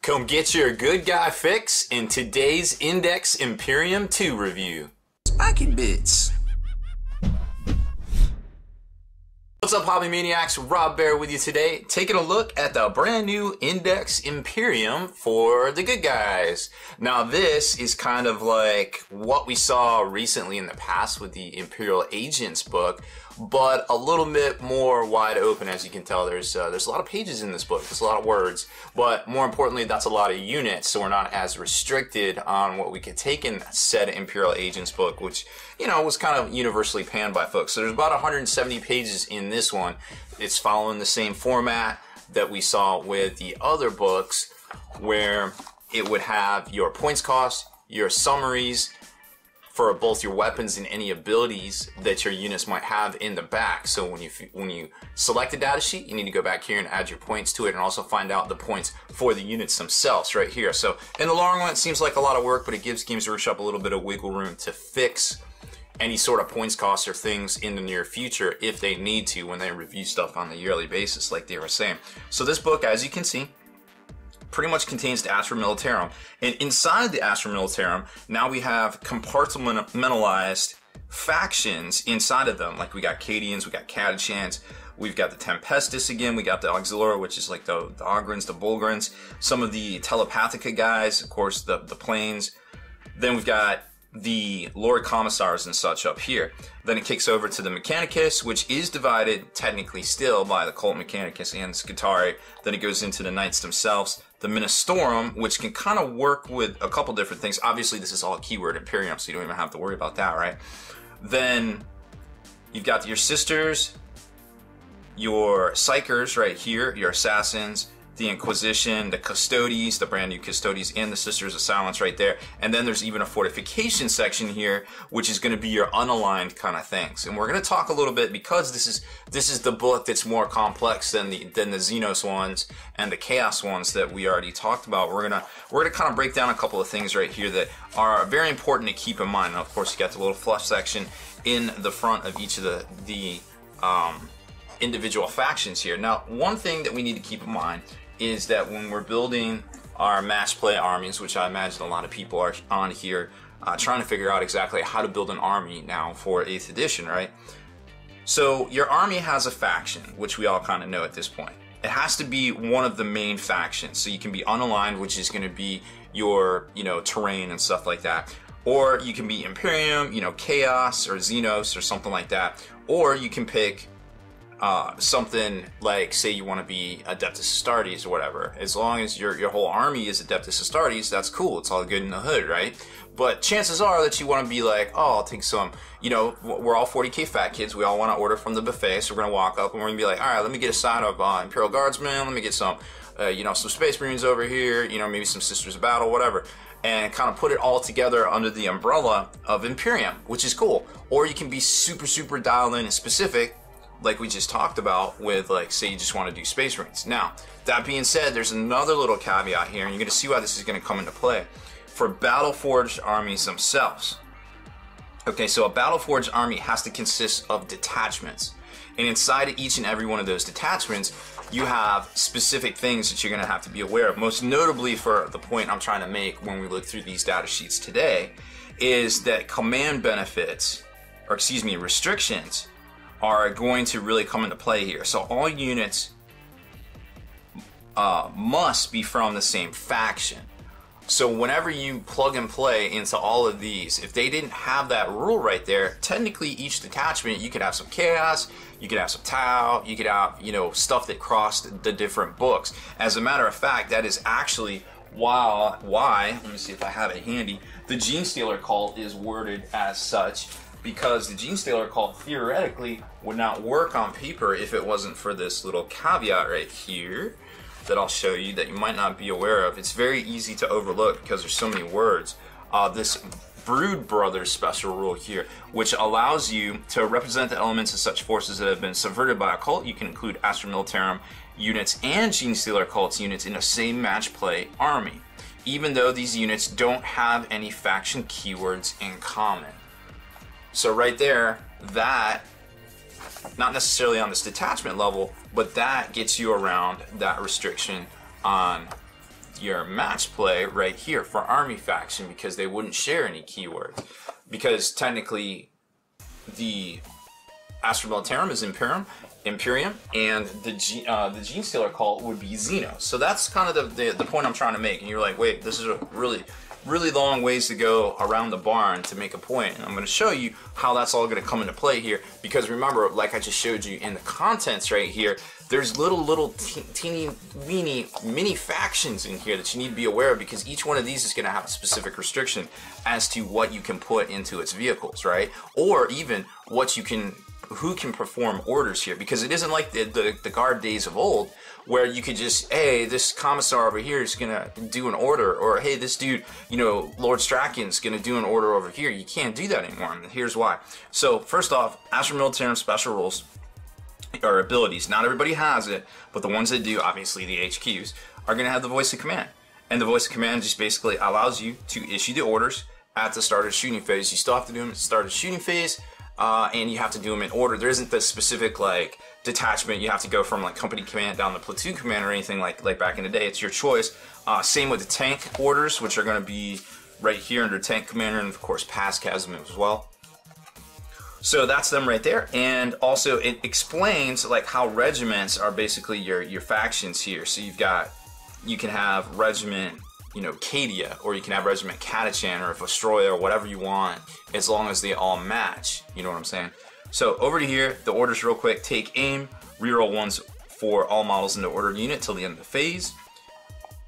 Come get your good guy fix in today's Index Imperium 2 review. Spiky bits. What's up, hobby maniacs? Rob Baer with you today, taking a look at the brand new Index Imperium for the good guys. Now this is kind of like what we saw recently in the past with the Imperial Agents book, but a little bit more wide open. As you can tell, there's a lot of pages in this book, there's a lot of words, but more importantly, that's a lot of units, so we're not as restricted on what we could take in said Imperial Agents book, which, you know, was kind of universally panned by folks. So there's about 170 pages in this one. It's following the same format that we saw with the other books, where it would have your points cost, your summaries for both your weapons and any abilities that your units might have in the back. So when you select a data sheet, you need to go back here and add your points to it, and also find out the points for the units themselves right here. So in the long run, it seems like a lot of work, but it gives Games Workshop a little bit of wiggle room to fix any sort of points costs or things in the near future if they need to when they review stuff on a yearly basis, like they were saying. So this book, as you can see, pretty much contains the Astra Militarum, and inside the Astra Militarum, now we have compartmentalized factions inside of them. Like we got Cadians, we got Catachans, we've got the Tempestus again, we got the Auxiliary, which is like the Ogrins, the Bulgarins, some of the Telepathica guys, of course the Planes. Then we've got the Lord Commissars and such up here. Then it kicks over to the Mechanicus, which is divided technically still by the Cult Mechanicus and the Scutari. Then it goes into the Knights themselves. The Ministorum, which can kind of work with a couple different things. Obviously, this is all keyword Imperium, so you don't even have to worry about that, right? Then you've got your Sisters, your Psykers right here, your Assassins, the Inquisition, the Custodes, the brand new Custodes, and the Sisters of Silence right there. And then there's even a fortification section here, which is going to be your unaligned kind of things. And we're going to talk a little bit, because this is the book that's more complex than the Xenos ones and the Chaos ones that we already talked about. We're gonna kind of break down a couple of things right here that are very important to keep in mind. Now, of course, you got the little flush section in the front of each of the individual factions here. Now, one thing that we need to keep in mind is that when we're building our match play armies, which I imagine a lot of people are on here trying to figure out exactly how to build an army now for 8th edition, right? So your army has a faction, which we all kind of know at this point. It has to be one of the main factions. So you can be unaligned, which is going to be your, terrain and stuff like that. Or you can be Imperium, Chaos or Xenos or something like that. Or you can pick something like, say you want to be Adeptus Astartes or whatever. As long as your whole army is Adeptus Astartes, that's cool. It's all good in the hood, right? But chances are that you want to be like, oh, I'll take some, we're all 40k fat kids. We all want to order from the buffet. So we're going to walk up and we're going to be like, all right, let me get a side of Imperial Guardsmen. Let me get some, some Space Marines over here, maybe some Sisters of Battle, whatever. And kind of put it all together under the umbrella of Imperium, which is cool. Or you can be super, super dialed in and specific, like we just talked about with, like, say you just want to do Space Marines. Now, that being said, there's another little caveat here, and you're going to see why this is going to come into play for battle-forged armies themselves. Okay, so a battle-forged army has to consist of detachments, and inside of each and every one of those detachments, you have specific things that you're going to have to be aware of. Most notably, for the point I'm trying to make when we look through these data sheets today, is that command benefits, or excuse me, restrictions, are going to really come into play here. So all units must be from the same faction. So whenever you plug and play into all of these, if they didn't have that rule right there, technically each detachment, you could have some Chaos, you could have some Tau, you could have, stuff that crossed the different books. As a matter of fact, that is actually why, let me see if I have it handy, the Genestealer cult is worded as such, because the Genestealer cult theoretically would not work on paper if it wasn't for this little caveat right here that I'll show you that you might not be aware of. It's very easy to overlook because there's so many words. This Brood Brothers special rule here, which allows you to represent the elements of such forces that have been subverted by a cult. You can include Astra Militarum units and Genestealer cults units in the same match play army, even though these units don't have any faction keywords in common. So right there, that, not necessarily on this detachment level, but that gets you around that restriction on your match play right here for army faction, because they wouldn't share any keywords. Because technically, the Astra Militarum is Imperium, and the Gene Stealer cult would be Xeno. So that's kind of the point I'm trying to make. And you're like, wait, this is a really long ways to go around the barn to make a point. And I'm going to show you how that's all going to come into play here. Because remember, like I just showed you in the contents right here, there's little teeny weeny mini factions in here that you need to be aware of, because each one of these is going to have a specific restriction as to what you can put into its vehicles, right? Or even what you can, who can perform orders here, because it isn't like the guard days of old where you could just, hey, this commissar over here is gonna do an order, or hey, this dude, you know, Lord Strachan's gonna do an order over here. You can't do that anymore, and here's why. So first off, Astra Militarum special rules or abilities, not everybody has it, but the ones that do, obviously the HQs, are gonna have the voice of command. And the voice of command just basically allows you to issue the orders at the start of the shooting phase. You still have to do them at the start of the shooting phase, and you have to do them in order. There isn't this specific like detachment. You have to go from like company command down to platoon command or anything like back in the day. It's your choice. Same with the tank orders, which are going to be right here under tank commander, and of course past Casimir as well. So that's them right there. And also it explains like how regiments are basically your factions here. So you can have regiment, you know, Cadia, or you can have regiment Catachan or Vostroya or whatever you want, as long as they all match. You know what I'm saying? So over to here, the orders real quick. Take aim, reroll ones for all models in the ordered unit till the end of the phase.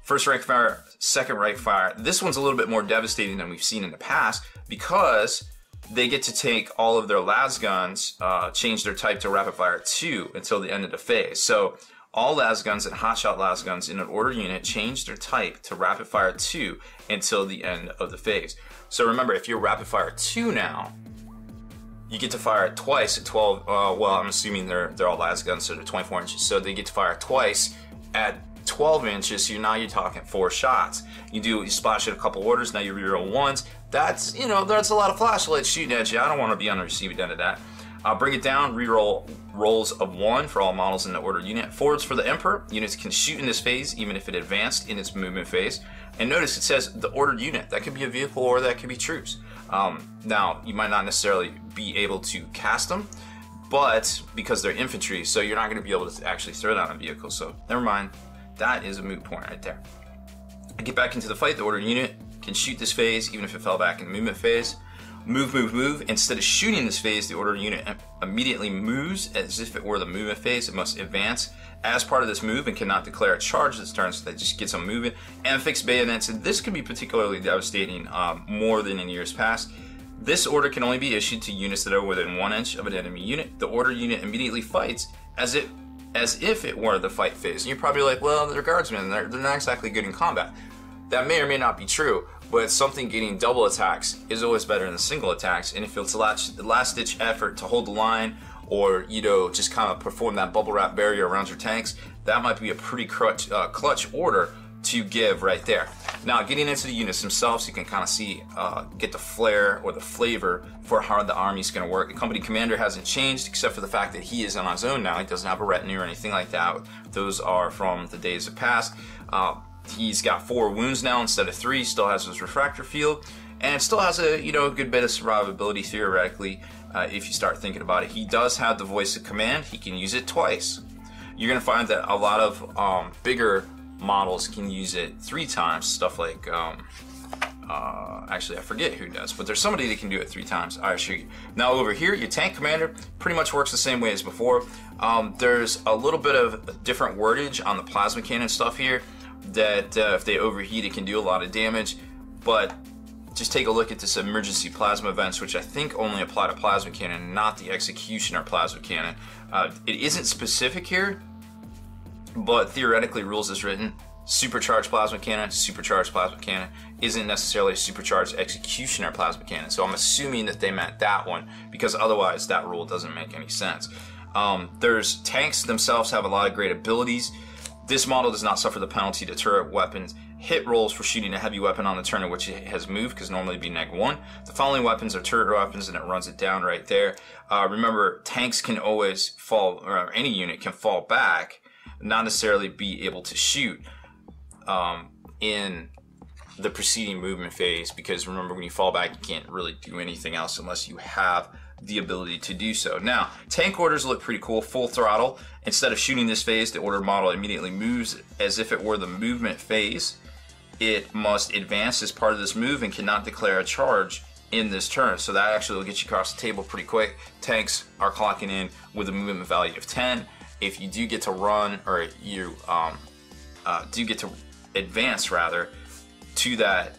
First rank fire, second rank fire. This one's a little bit more devastating than we've seen in the past, because they get to take all of their las guns, change their type to rapid fire 2 until the end of the phase. So all las guns and hotshot las guns in an order unit change their type to rapid fire 2 until the end of the phase. So remember, if you're rapid fire 2 now, you get to fire it twice at 12. Well, I'm assuming they're all las guns, so they're 24 inches. So they get to fire twice at 12 inches. So now you're talking 4 shots. You splash it a couple orders. Now you reroll ones. That's, you know, that's a lot of flashlights shooting at you. I don't want to be on the receiving end of that. Bring it down, reroll rolls of 1 for all models in the order unit. Forwards for the Emperor. Units can shoot in this phase, even if it advanced in its movement phase. And notice it says the ordered unit. That could be a vehicle or that could be troops. Now, you might not necessarily be able to cast them, but because they're infantry, so you're not going to be able to actually throw down a vehicle. So never mind. That is a moot point right there. Get back into the fight. The ordered unit can shoot this phase, even if it fell back in the movement phase. Move, move, move. Instead of shooting this phase, the ordered unit immediately moves as if it were the movement phase. It must advance as part of this move and cannot declare a charge this turn, so that just gets them moving. And fixed bayonets, and this can be particularly devastating more than in years past. This order can only be issued to units that are within 1 inch of an enemy unit. The ordered unit immediately fights as if it were the fight phase. And you're probably like, well, they're guardsmen, they're not exactly good in combat. That may or may not be true, but something getting double attacks is always better than single attacks. And if it's a last-ditch effort to hold the line, or, you know, just kind of perform that bubble wrap barrier around your tanks, that might be a pretty clutch order to give right there. Now, getting into the units themselves, you can kind of see, get the flair or the flavor for how the army's going to work. The company commander hasn't changed, except for the fact that he is on his own now. He doesn't have a retinue or anything like that. Those are from the days of past. He's got 4 wounds now instead of 3. Still has his refractor field, and still has a, you know, a good bit of survivability theoretically. If you start thinking about it, he does have the voice of command. He can use it twice. You're gonna find that a lot of bigger models can use it 3 times. Stuff like, actually I forget who does, but there's somebody that can do it 3 times, I assure you. Now over here, your tank commander pretty much works the same way as before. There's a little bit of different wordage on the plasma cannon stuff here, that if they overheat, it can do a lot of damage. But just take a look at this emergency plasma events, which I think only apply to plasma cannon, not the executioner plasma cannon. It isn't specific here, but theoretically, rules as written, supercharged plasma cannon isn't necessarily a supercharged executioner plasma cannon. So I'm assuming that they meant that one, because otherwise that rule doesn't make any sense. There's tanks themselves have a lot of great abilities. This model does not suffer the penalty to turret weapons hit rolls for shooting a heavy weapon on the turn in which it has moved, because normally it'd be -1. The following weapons are turret weapons, and it runs it down right there. Remember, tanks can always fall, or any unit can fall back, not necessarily be able to shoot. in the preceding movement phase, because remember, when you fall back, you can't really do anything else unless you have the ability to do so. Now, tank orders look pretty cool. Full throttle. Instead of shooting this phase, the order model immediately moves as if it were the movement phase. It must advance as part of this move and cannot declare a charge in this turn. So that actually will get you across the table pretty quick. Tanks are clocking in with a movement value of 10. If you do get to run, or you do get to advance rather, to that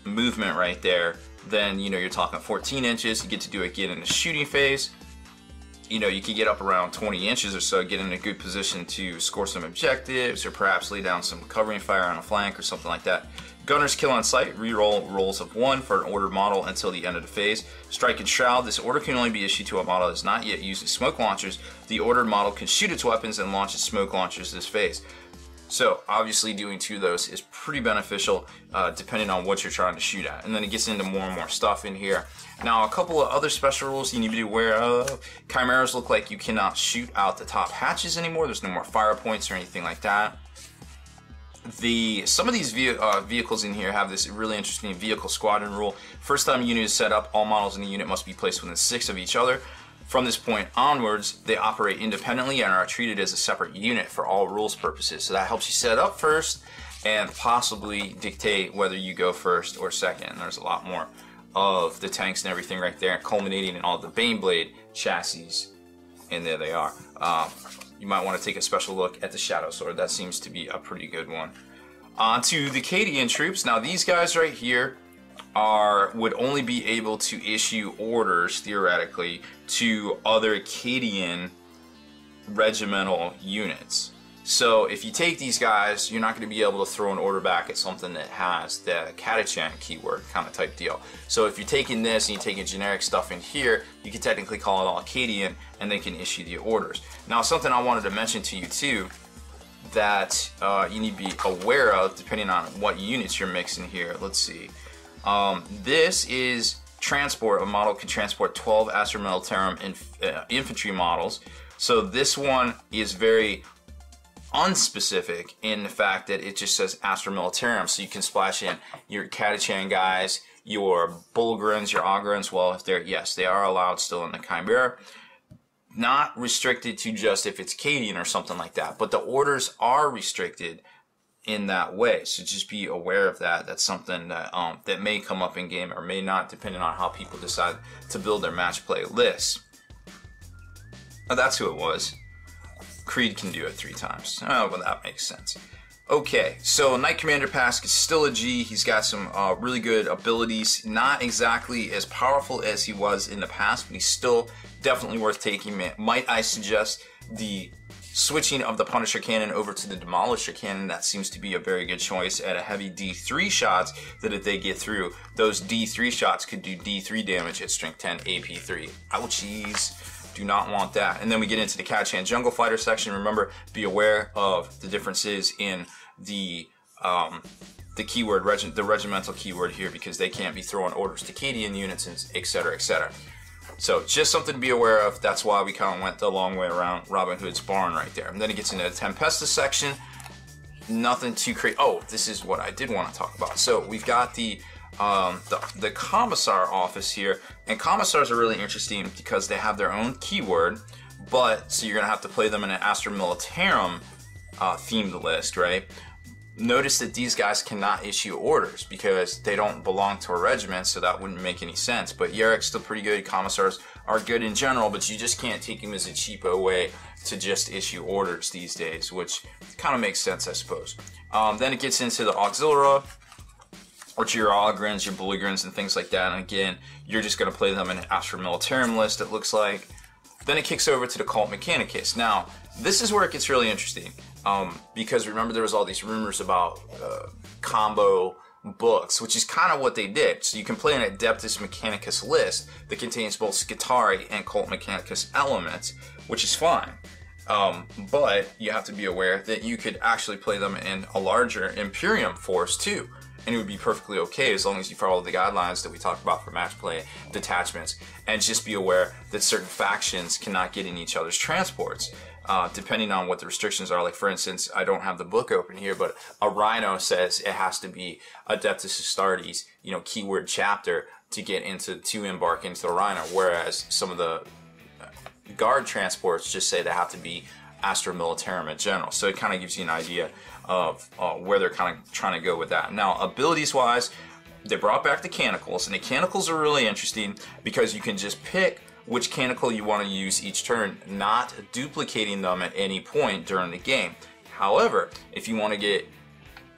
movement right there, then you're talking 14 inches. You get to do it again in the shooting phase. You can get up around 20 inches or so, get in a good position to score some objectives, or perhaps lay down some covering fire on a flank or something like that. Gunners kill on sight, reroll rolls of 1 for an ordered model until the end of the phase. Strike and shroud, this order can only be issued to a model that is not yet using smoke launchers. The ordered model can shoot its weapons and launch its smoke launchers this phase. So obviously doing 2 of those is pretty beneficial depending on what you're trying to shoot at. And then it gets into more and more stuff in here. Now, a couple of other special rules you need to be aware of. Chimeras look like you cannot shoot out the top hatches anymore. There's no more fire points or anything like that. Some of these vehicles in here have this really interesting vehicle squadron rule. First time a unit is set up, all models in the unit must be placed within 6 of each other. From this point onwards, they operate independently and are treated as a separate unit for all rules purposes. So that helps you set up first and possibly dictate whether you go first or second. There's a lot more of the tanks and everything right there, culminating in all the Baneblade chassis. And there they are. You might want to take a special look at the Shadow Sword. That seems to be a pretty good one. On to the Cadian troops. Now these guys right here would only be able to issue orders, theoretically, to other Cadian regimental units. So if you take these guys, you're not going to be able to throw an order back at something that has the Catachan keyword kind of type deal. So if you're taking this and you're taking generic stuff in here, you can technically call it all Cadian, and they can issue the orders. Now, something I wanted to mention to you too, that you need to be aware of depending on what units you're mixing here. Let's see. This is transport. A model can transport 12 Astra Militarum infantry models. So this one is very unspecific in the fact that it just says Astra Militarum. So you can splash in your Catachan guys, your Bulgrins, your Ogrins. Well, if they're, yes, they are allowed still in the Chimera. Not restricted to just if it's Cadian or something like that, but the orders are restricted in that way. So just be aware of that. That's something that that may come up in game or may not, depending on how people decide to build their match play lists. Oh, that's who it was. Creed can do it 3 times. Oh, well, that makes sense. Okay, so Knight Commander Pask is still a G. He's got some really good abilities. Not exactly as powerful as he was in the past, but he's still definitely worth taking. Might I suggest the switching of the Punisher Cannon over to the Demolisher Cannon? That seems to be a very good choice at a heavy D3 shots, that if they get through, those D3 shots could do D3 damage at Strength 10 AP3. Ouchies. Do not want that. And then we get into the Catachan Jungle Fighter section. Remember, be aware of the differences in the keyword, the regimental keyword here, because they can't be throwing orders to Cadian units, and etc., etc. So just something to be aware of. That's why we kind of went the long way around Robin Hood's barn right there. And then it gets into the Tempesta section. Nothing too crazy. Oh, this is what I did want to talk about. So we've got the Commissar office here, and Commissars are really interesting because they have their own keyword, but so you're gonna have to play them in an Astra Militarum themed list, right? Notice that these guys cannot issue orders because they don't belong to a regiment, so that wouldn't make any sense. But Yarek's still pretty good. Commissars are good in general, but you just can't take him as a cheapo way to just issue orders these days, which kind of makes sense, I suppose. Then it gets into the Auxilia, which are your Ogrins, your Bulligrins, and things like that. And again, you're just going to play them in an Astra Militarum list, it looks like. Then it kicks over to the Cult Mechanicus. Now, this is where it gets really interesting. Because remember, there was all these rumors about combo books, which is kind of what they did. So you can play an Adeptus Mechanicus list that contains both Skitarii and Cult Mechanicus elements, which is fine. But you have to be aware that you could actually play them in a larger Imperium force too. And it would be perfectly okay as long as you follow the guidelines that we talked about for match play detachments. And just be aware that certain factions cannot get in each other's transports. depending on what the restrictions are. Like for instance, I don't have the book open here, but a Rhino says it has to be Adeptus Astartes, you know, keyword chapter to embark into the Rhino, whereas some of the guard transports just say they have to be Astra Militarum in general. So it kind of gives you an idea of where they're kind of trying to go with that. Now, abilities wise, they brought back the Mechanicals, and the Mechanicals are really interesting because you can just pick which Mechanical you want to use each turn, not duplicating them at any point during the game. However, if you want to get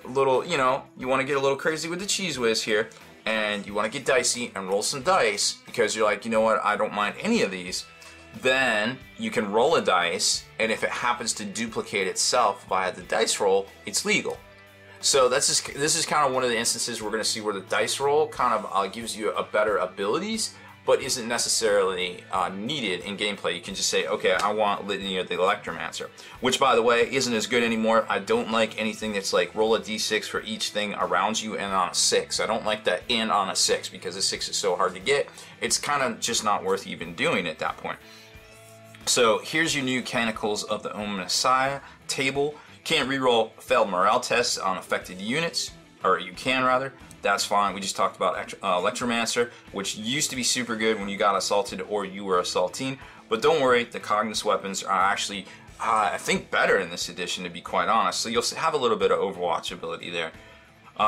a little, you know, you want to get a little crazy with the cheese whiz here, and you want to get dicey and roll some dice because you're like, you know what, I don't mind any of these, then you can roll a dice, and if it happens to duplicate itself via the dice roll, it's legal. So this is kind of one of the instances we're going to see where the dice roll kind of gives you a better abilities, but isn't necessarily needed in gameplay. You can just say, okay, I want Litany of the Electromancer, which by the way isn't as good anymore. I don't like anything that's like roll a d6 for each thing around you and on a 6. I don't like that and on a 6 because a 6 is so hard to get. It's kind of just not worth even doing at that point. So here's your new Mechanicals of the Messiah table. Can't reroll failed morale tests on affected units, or you can rather. That's fine. We just talked about Electromancer, which used to be super good when you got assaulted or you were assaulting. But don't worry, the Cognos weapons are actually, I think, better in this edition, to be quite honest. So you'll have a little bit of Overwatch ability there.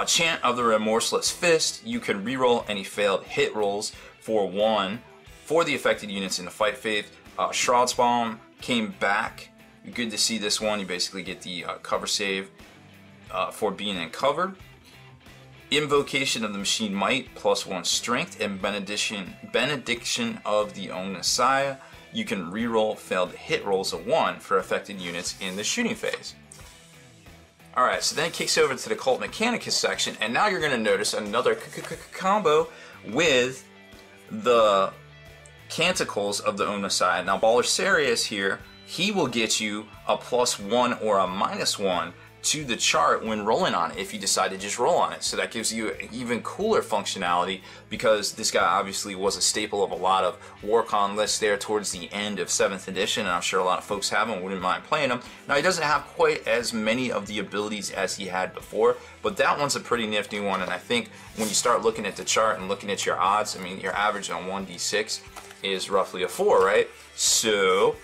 Chant of the Remorseless Fist. You can reroll any failed hit rolls for 1 for the affected units in the fight phase. Shroud's Bomb came back. Good to see this one. You basically get the cover save for being in cover. Invocation of the Machine Might, +1 strength, and Benediction of the Messiah. You can reroll failed hit rolls of 1 for affected units in the shooting phase. Alright, so then it kicks over to the Cult Mechanicus section, and now you're going to notice another combo with the Canticles of the Messiah. Now, Baller Serious here, he will get you a +1 or a -1 to the chart when rolling on it if you decide to just roll on it. So that gives you even cooler functionality because this guy obviously was a staple of a lot of Warcon lists there towards the end of 7th edition, and I'm sure a lot of folks have him, wouldn't mind playing him. Now, he doesn't have quite as many of the abilities as he had before, but that one's a pretty nifty one, and I think when you start looking at the chart and looking at your odds, I mean, your average on 1d6 is roughly a 4, right? So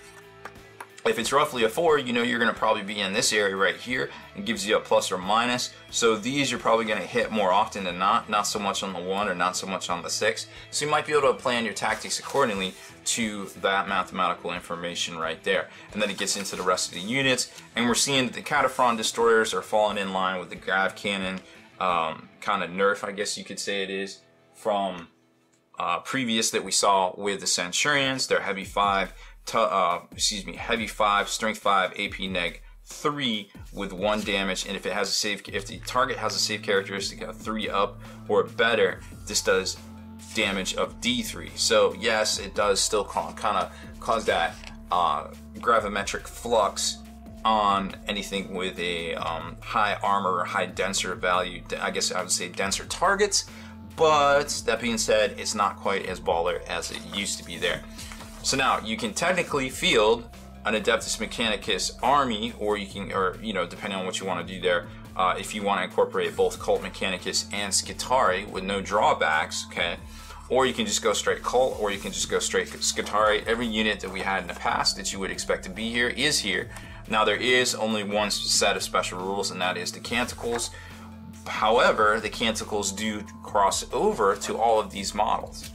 if it's roughly a 4, you know you're going to probably be in this area right here. It gives you a plus or minus. So these you're probably going to hit more often than not so much on the 1 or not so much on the 6. So you might be able to plan your tactics accordingly to that mathematical information right there. And then it gets into the rest of the units, and we're seeing that the Cataphren destroyers are falling in line with the grav cannon kind of nerf, I guess you could say it is, from previous that we saw with the Centurions. They're heavy 5, heavy 5, strength 5, AP neg 3 with 1 damage, and if the target has a save characteristic of 3 up or better, this does damage of D3. So yes, it does still kind of cause that gravimetric flux on anything with a high armor or high denser value. I guess I would say denser targets, but that being said, it's not quite as baller as it used to be there. So now you can technically field an Adeptus Mechanicus army, or you know, depending on what you want to do there, if you want to incorporate both Cult Mechanicus and Scutari with no drawbacks, okay? Or you can just go straight Cult, or you can just go straight Scutari. Every unit that we had in the past that you would expect to be here is here. Now there is only one set of special rules, and that is the Canticles. However, the Canticles do cross over to all of these models.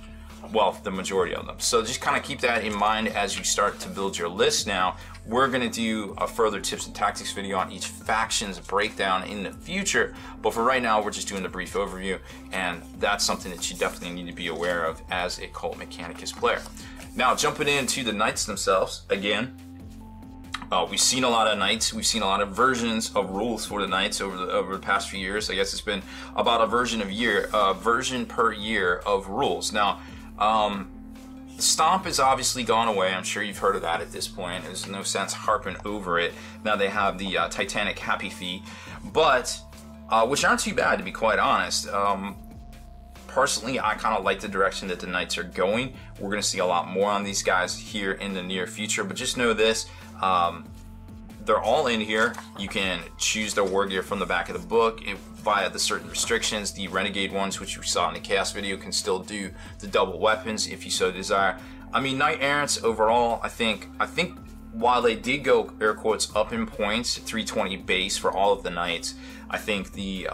Well, the majority of them. So just kind of keep that in mind as you start to build your list now. We're going to do a further tips and tactics video on each faction's breakdown in the future, but for right now we're just doing the brief overview, and that's something that you definitely need to be aware of as a Cult Mechanicus player. Now, jumping into the Knights themselves, again, we've seen a lot of Knights, we've seen a lot of versions of rules for the Knights over the past few years. I guess it's been about a version per year of rules. Now, Stomp has obviously gone away. I'm sure you've heard of that at this point. There's no sense harping over it. Now they have the Titanic Happy Feet, but which aren't too bad, to be quite honest. Personally, I kind of like the direction that the Knights are going. We're going to see a lot more on these guys here in the near future, but just know this, they're all in here. You can choose their war gear from the back of the book via the certain restrictions. The renegade ones, which we saw in the chaos video, can still do the double weapons if you so desire. I mean, knight errants overall, I think while they did go air quotes up in points, 320 base for all of the knights, I think the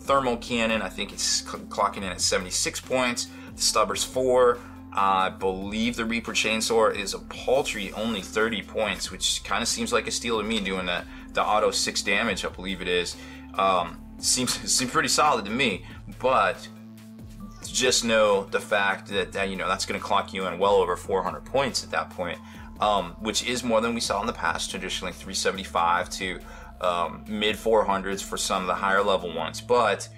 thermal cannon, I think it's clocking in at 76 points. The Stubber's 4. I believe the Reaper Chainsaw is a paltry only 30 points, which kind of seems like a steal to me, doing the auto 6 damage, I believe it is. Seems pretty solid to me, but just know the fact that you know, that's going to clock you in well over 400 points at that point, which is more than we saw in the past, traditionally 375 to mid 400s for some of the higher level ones. But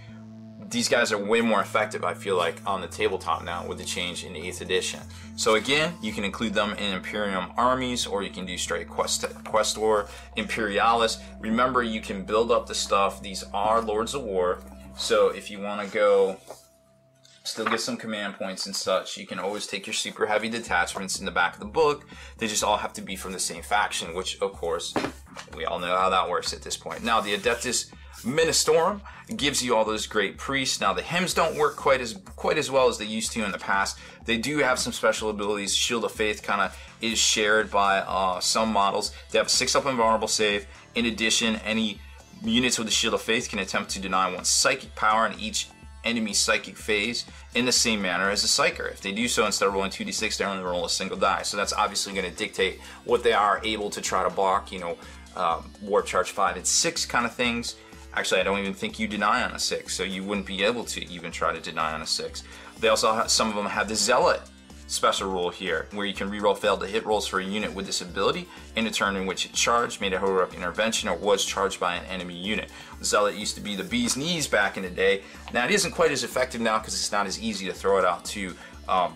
these guys are way more effective, I feel like, on the tabletop now with the change in the 8th edition. So again, you can include them in Imperium armies, or you can do straight Questor Imperialis. Remember, you can build up the stuff. These are Lords of War, so if you want to go still get some command points and such, you can always take your super heavy detachments in the back of the book. They just all have to be from the same faction, which of course we all know how that works at this point. Now the Adeptus Ministorum gives you all those great priests. Now the hymns don't work quite as well as they used to in the past. They do have some special abilities. Shield of Faith kind of is shared by some models. They have a 6-up invulnerable save. In addition, any units with the Shield of Faith can attempt to deny one psychic power in each enemy psychic phase in the same manner as a Psyker. If they do so, instead of rolling 2d6, they only roll a single die. So that's obviously going to dictate what they are able to try to block, you know, Warp Charge 5 and 6 kind of things. Actually, I don't even think you deny on a 6, so you wouldn't be able to even try to deny on a 6. They also have, some of them have the Zealot special rule here, where you can reroll failed to hit rolls for a unit with this ability in a turn in which it charged, made a heroic intervention, or was charged by an enemy unit. Zealot used to be the bee's knees back in the day. Now it isn't quite as effective now because it's not as easy to throw it out to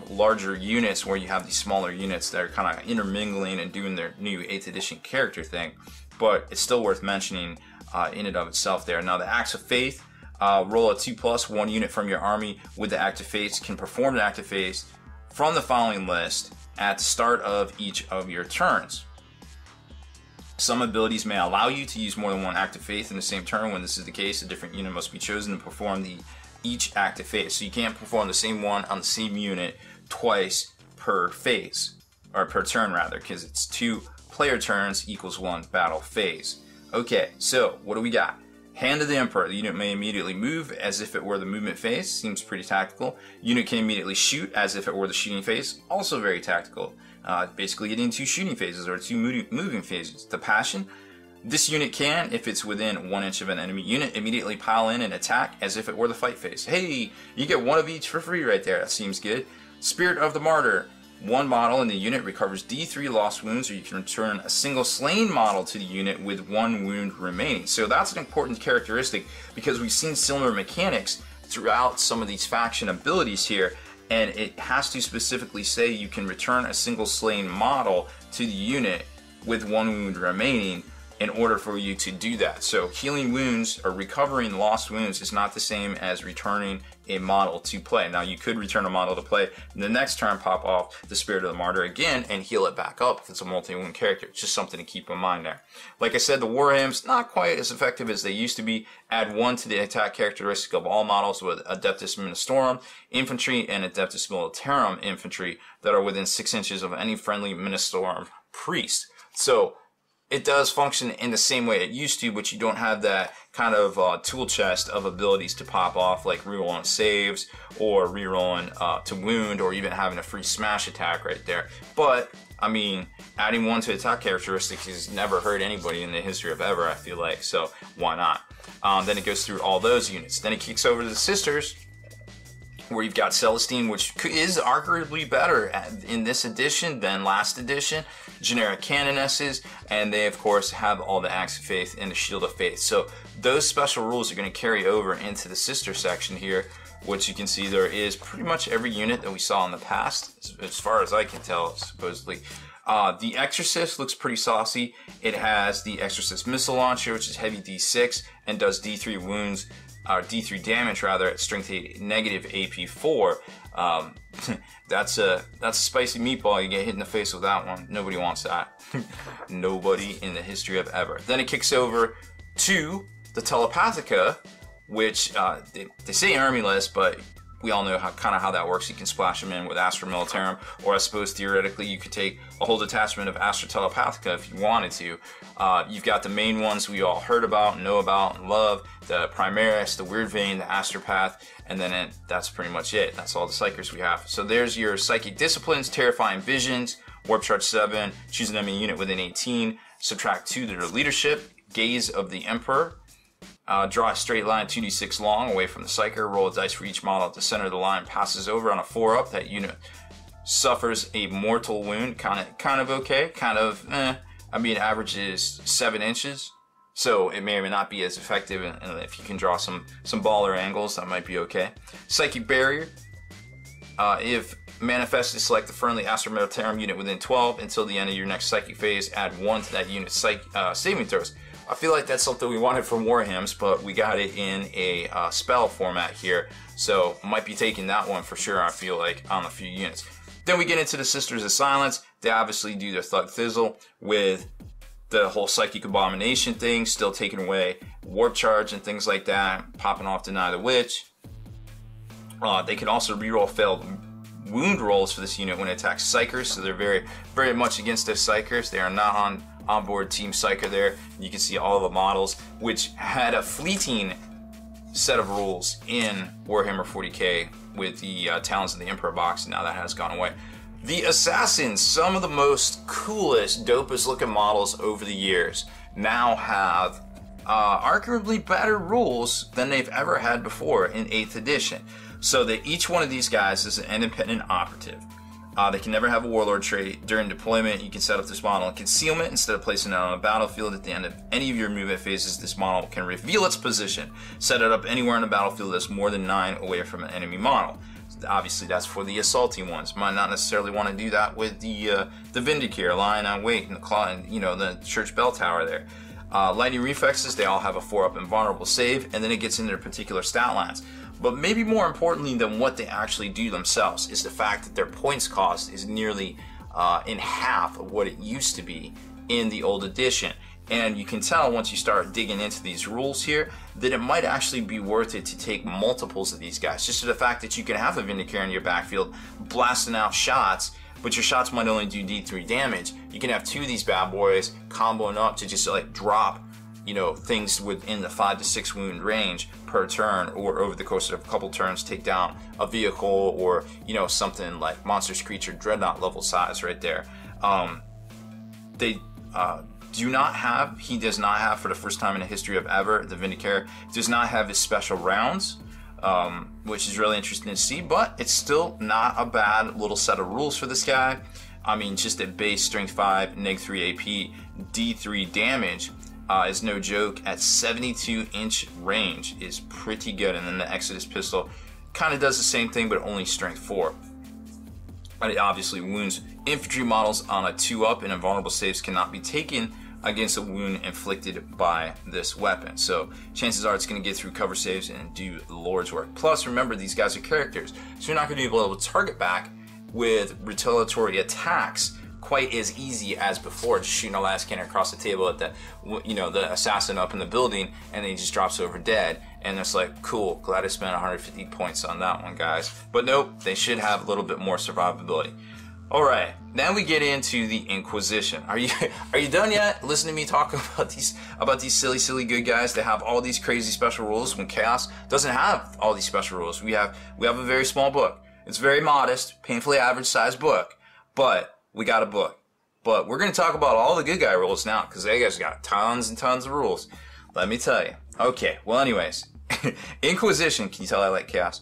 larger units, where you have these smaller units that are kind of intermingling and doing their new 8th edition character thing, but it's still worth mentioning in and of itself there. Now the Acts of Faith, roll a 2+, 1 unit from your army with the Act of Faith can perform the Act of Faith from the following list at the start of each of your turns. Some abilities may allow you to use more than one Act of Faith in the same turn. When this is the case, a different unit must be chosen to perform each Act of Faith. So you can't perform the same one on the same unit twice per phase, or per turn rather, because it's 2 player turns equals 1 battle phase. Okay, so what do we got? Hand of the Emperor. The unit may immediately move as if it were the movement phase. Seems pretty tactical. Unit can immediately shoot as if it were the shooting phase. Also very tactical. Basically getting 2 shooting phases or 2 moving phases. The Passion. This unit can, if it's within 1 inch of an enemy unit, immediately pile in and attack as if it were the fight phase. Hey, you get 1 of each for free right there. That seems good. Spirit of the Martyr. 1 model in the unit recovers D3 lost wounds, or you can return a single slain model to the unit with 1 wound remaining. So that's an important characteristic, because we've seen similar mechanics throughout some of these faction abilities here, and it has to specifically say you can return a single slain model to the unit with 1 wound remaining in order for you to do that. So healing wounds or recovering lost wounds is not the same as returning a model to play. Now you could return a model to play, and the next turn pop off the Spirit of the Martyr again and heal it back up if it's a multi-wound character. It's just something to keep in mind there. Like I said, the War Hymns, not quite as effective as they used to be. Add 1 to the attack characteristic of all models with Adeptus Ministorum Infantry and Adeptus Militarum Infantry that are within 6 inches of any friendly Ministorum priest. So it does function in the same way it used to, but you don't have that kind of tool chest of abilities to pop off, like rerolling saves or rerolling to wound, or even having a free smash attack right there. But I mean, adding 1 to attack characteristics has never hurt anybody in the history of ever, I feel like, so why not? Then it goes through all those units. Then it kicks over to the Sisters, where you've got Celestine, which is arguably better in this edition than last edition. Generic Canonesses, and they of course have all the Acts of Faith and the Shield of Faith. So those special rules are going to carry over into the Sister section here, which you can see there is pretty much every unit that we saw in the past, as far as I can tell, supposedly. The Exorcist looks pretty saucy. It has the Exorcist Missile Launcher, which is heavy D6 and does D3 wounds or D3 damage rather, at strength 8, negative AP 4. That's a spicy meatball. You get hit in the face with that one. Nobody wants that. Nobody in the history of ever. Then it kicks over to the Telepathica, which they say army-less, but we all know how that works. You can splash them in with Astra Militarum, or I suppose theoretically you could take a whole detachment of Astra Telepathica if you wanted to. You've got the main ones we all heard about, know about, and love, the Primaris, the Weird Vein, the Astropath, and then that's pretty much it. That's all the Psykers we have. So there's your Psychic Disciplines, Terrifying Visions, Warp Charge 7, choose an enemy unit within 18, subtract 2 to their leadership, Gaze of the Emperor, draw a straight line 2d6 long away from the Psyker, roll a dice for each model at the center of the line, passes over on a 4-up, that unit suffers a mortal wound, kind of okay, I mean, average is 7 inches, so it may or may not be as effective, and if you can draw some baller angles, that might be okay. Psychic Barrier, if manifested, select the friendly Astra Militarum unit within 12 until the end of your next Psychic phase, add 1 to that unit's saving throws. I feel like that's something we wanted from Warhams, but we got it in a spell format here, so might be taking that one for sure, I feel like, on a few units. Then we get into the Sisters of Silence. They obviously do their Thug Thizzle with the whole Psychic Abomination thing, still taking away Warp Charge and things like that, popping off Deny the Witch. They can also reroll failed wound rolls for this unit when it attacks Psykers, so they're very, very much against those Psykers. They are not on board Team Psyker there. You can see all the models, which had a fleeting set of rules in Warhammer 40k with the Talons of the Emperor box, and now that has gone away. The Assassins, some of the most coolest, dopest looking models over the years, now have arguably better rules than they've ever had before in 8th edition. So that each one of these guys is an independent operative. They can never have a Warlord trait. During deployment, you can set up this model in concealment instead of placing it on a battlefield. At the end of any of your movement phases, this model can reveal its position. Set it up anywhere on the battlefield that's more than 9 away from an enemy model. Obviously, that's for the assaulting ones. Might not necessarily want to do that with the Vindicare, lying on wait, and the claw, and, you know, the church bell tower there. Lightning reflexes, they all have a 4-up invulnerable save, and then it gets into their particular stat lines. But maybe more importantly than what they actually do themselves is the fact that their points cost is nearly in half of what it used to be in the old edition. And you can tell once you start digging into these rules here that it might actually be worth it to take multiples of these guys. Just to the fact that you can have a Vindicare in your backfield blasting out shots, but your shots might only do D3 damage. You can have 2 of these bad boys comboing up to just like drop, you know, things within the 5 to 6 wound range per turn, or over the course of a couple turns take down a vehicle, or, you know, something like Monstrous Creature Dreadnought level size right there. They he does not have, for the first time in the history of ever, the Vindicare does not have his special rounds, which is really interesting to see, but it's still not a bad little set of rules for this guy. I mean, just at base strength 5, neg 3 AP, D3 damage, is no joke at 72-inch range is pretty good. And then the Exodus pistol kind of does the same thing, but only strength 4. And it obviously wounds infantry models on a 2-up, and invulnerable saves cannot be taken against a wound inflicted by this weapon. So chances are it's going to get through cover saves and do the Lord's work. Plus, remember, these guys are characters, so you're not going to be able to target back with retaliatory attacks quite as easy as before, just shooting a last cannon across the table at the, you know, the assassin up in the building, and then he just drops over dead, and it's like, cool, glad I spent 150 points on that one, guys. But nope, they should have a little bit more survivability. All right, now we get into the Inquisition. Are you done yet? Listen to me talk about these silly good guys that have all these crazy special rules when Chaos doesn't have all these special rules. We have a very small book. It's very modest, painfully average sized book, but we got a book. But we're going to talk about all the good guy rules now, because they guys got tons and tons of rules. Let me tell you. Okay, well anyways, Inquisition, can you tell I like Chaos?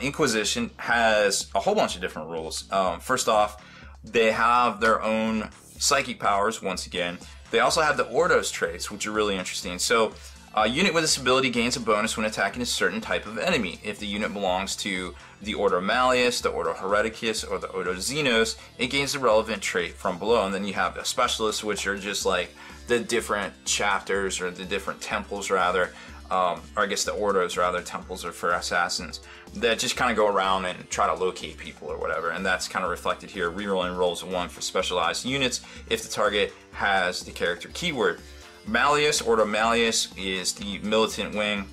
Inquisition has a whole bunch of different rules. First off, they have their own psychic powers, once again. They also have the Ordos traits, which are really interesting. So, a unit with this ability gains a bonus when attacking a certain type of enemy. If the unit belongs to the Ordo Malleus, the Ordo Hereticus, or the Ordo Xenos, it gains the relevant trait from below. And then you have the Specialists, which are just like the different chapters, or the different temples rather, or I guess the ordos rather, temples are for assassins, that just kind of go around and try to locate people or whatever, and that's kind of reflected here. Rerolling rolls of 1 for specialized units if the target has the character keyword. Malleus, Ordo Malleus, is the militant wing.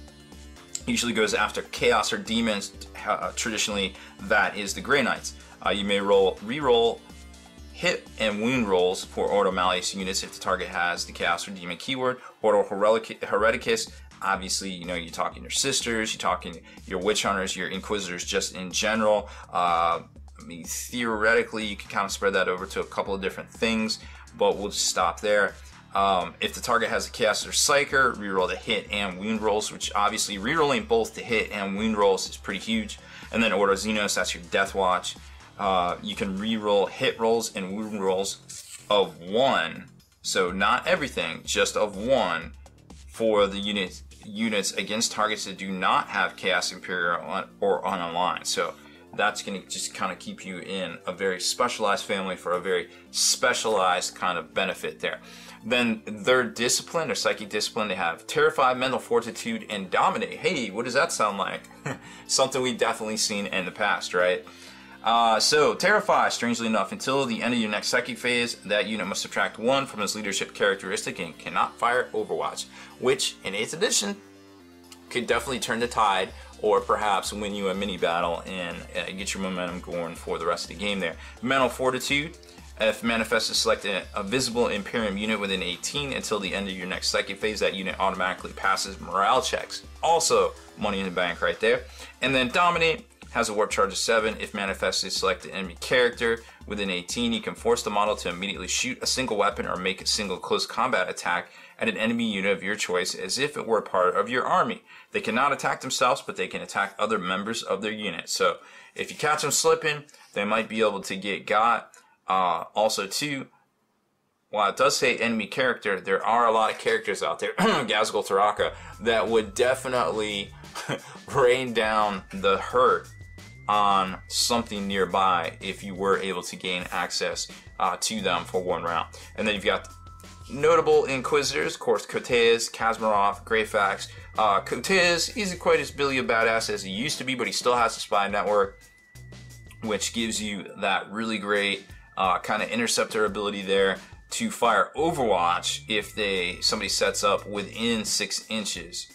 Usually goes after chaos or demons. Traditionally, that is the Grey Knights. You may reroll hit and wound rolls for Ordo Malleus units if the target has the chaos or demon keyword. Ordo Hereticus, obviously, you know, you're talking your sisters, you're talking your witch hunters, your inquisitors, just in general. I mean, theoretically, you can kind of spread that over to a couple of different things, but we'll just stop there. If the target has a Chaos or Psyker, reroll the hit and wound rolls, which obviously rerolling both the hit and wound rolls is pretty huge. And then Ordo Xenos, that's your Death Watch. You can reroll hit rolls and wound rolls of 1, so not everything, just of 1 for the units against targets that do not have Chaos Imperium or unaligned. So that's going to just kind of keep you in a very specialized family for a very specialized kind of benefit there. Then their discipline, their psychic discipline, they have Terrify, Mental Fortitude, and Dominate. Hey, what does that sound like? Something we've definitely seen in the past, right? So Terrify, strangely enough, until the end of your next psychic phase, that unit must subtract 1 from its leadership characteristic and cannot fire Overwatch, which in 8th edition could definitely turn the tide, or perhaps win you a mini battle and get your momentum going for the rest of the game there. Mental Fortitude, if Manifest is selected a visible Imperium unit within 18 until the end of your next psychic phase, that unit automatically passes morale checks. Also, money in the bank right there. And then Dominate has a warp charge of 7. If Manifest is selected enemy character within 18, you can force the model to immediately shoot a single weapon or make a single close combat attack at an enemy unit of your choice as if it were part of your army. They cannot attack themselves, but they can attack other members of their unit. So if you catch them slipping, they might be able to get got. Also, too, while it does say enemy character, there are a lot of characters out there, Gazgul Taraka, that would definitely rain down the hurt on something nearby if you were able to gain access to them for 1 round. And then you've got notable Inquisitors, of course, Cortez, Kazmarov, Greyfax. Cortez isn't quite as Billy a badass as he used to be, but he still has a spy network, which gives you that really great kind of interceptor ability there to fire Overwatch if somebody sets up within 6 inches.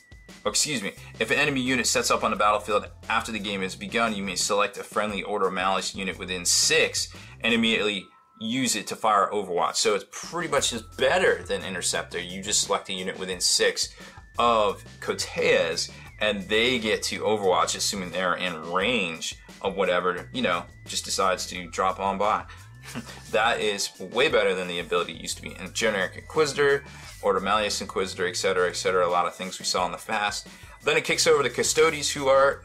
Or excuse me, if an enemy unit sets up on the battlefield after the game has begun, you may select a friendly Order Malleus unit within 6 and immediately use it to fire Overwatch. So it's pretty much just better than Interceptor. You just select a unit within 6 of Cortez and they get to Overwatch, assuming they're in range of whatever, you know, just decides to drop on by. That is way better than the ability used to be in generic Inquisitor, Order Malleus Inquisitor, etc., etc. A lot of things we saw in the past. Then it kicks over to Custodes, who are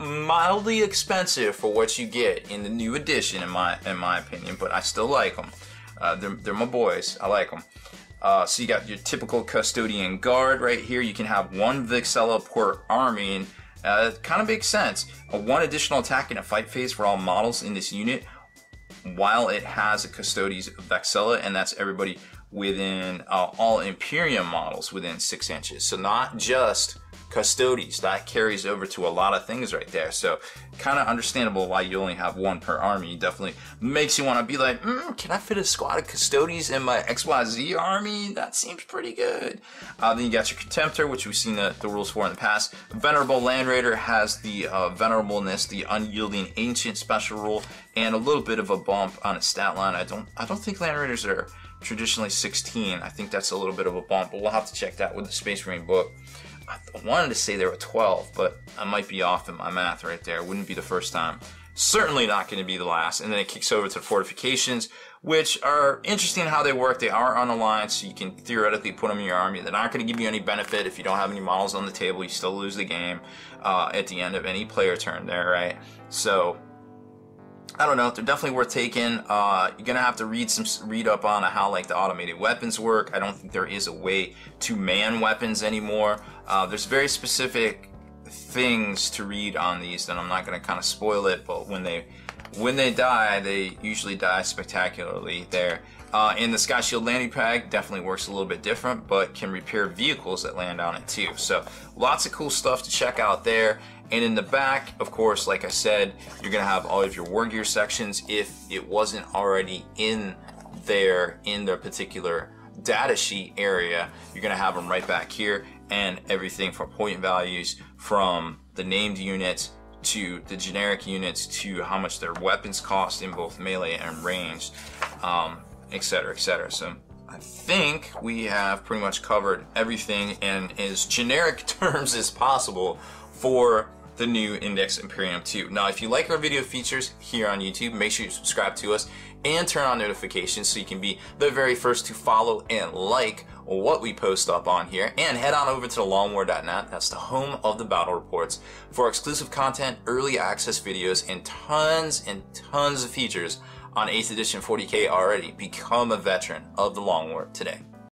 mildly expensive for what you get in the new edition, in my opinion, but I still like them. They're my boys. I like them. So you got your typical Custodian Guard right here. You can have 1 Vixella per army, and it kind of makes sense. 1 additional attack in a fight phase for all models in this unit, while it has a Custodes Vexella, and that's everybody within all Imperium models within 6 inches. So not just Custodes, that carries over to a lot of things right there. So kind of understandable why you only have 1 per army. It definitely makes you want to be like, can I fit a squad of Custodes in my XYZ army? That seems pretty good. Then you got your Contemptor, which we've seen the rules for in the past. Venerable Land Raider has the venerableness, the unyielding ancient special rule, and a little bit of a bump on its stat line. I don't think Land Raiders are traditionally 16. I think that's a little bit of a bump, but we'll have to check that with the Space Marine book. I wanted to say they were 12, but I might be off in my math right there. Wouldn't be the first time. Certainly not going to be the last. And then it kicks over to the Fortifications, which are interesting how they work. They are unaligned, so you can theoretically put them in your army. They're not going to give you any benefit if you don't have any models on the table. You still lose the game at the end of any player turn there, right? So I don't know. They're definitely worth taking. You're gonna have to read up on how like the automated weapons work. I don't think there is a way to man weapons anymore. There's very specific things to read on these, and I'm not gonna kind of spoil it. But when they die, they usually die spectacularly there. And the Sky Shield landing pad definitely works a little bit different, but can repair vehicles that land on it too. So lots of cool stuff to check out there. And in the back, of course, like I said, you're gonna have all of your war gear sections if it wasn't already in there in the particular data sheet area. You're gonna have them right back here, and everything from point values, from the named units to the generic units to how much their weapons cost in both melee and ranged, etc., etc. So I think we have pretty much covered everything in as generic terms as possible for the new Index Imperium 2. Now, if you like our video features here on YouTube, make sure you subscribe to us and turn on notifications so you can be the very first to follow and like what we post up on here. And head on over to thelongwar.net, that's the home of the battle reports, for exclusive content, early access videos, and tons of features on 8th edition 40K already. Become a veteran of the Long War today.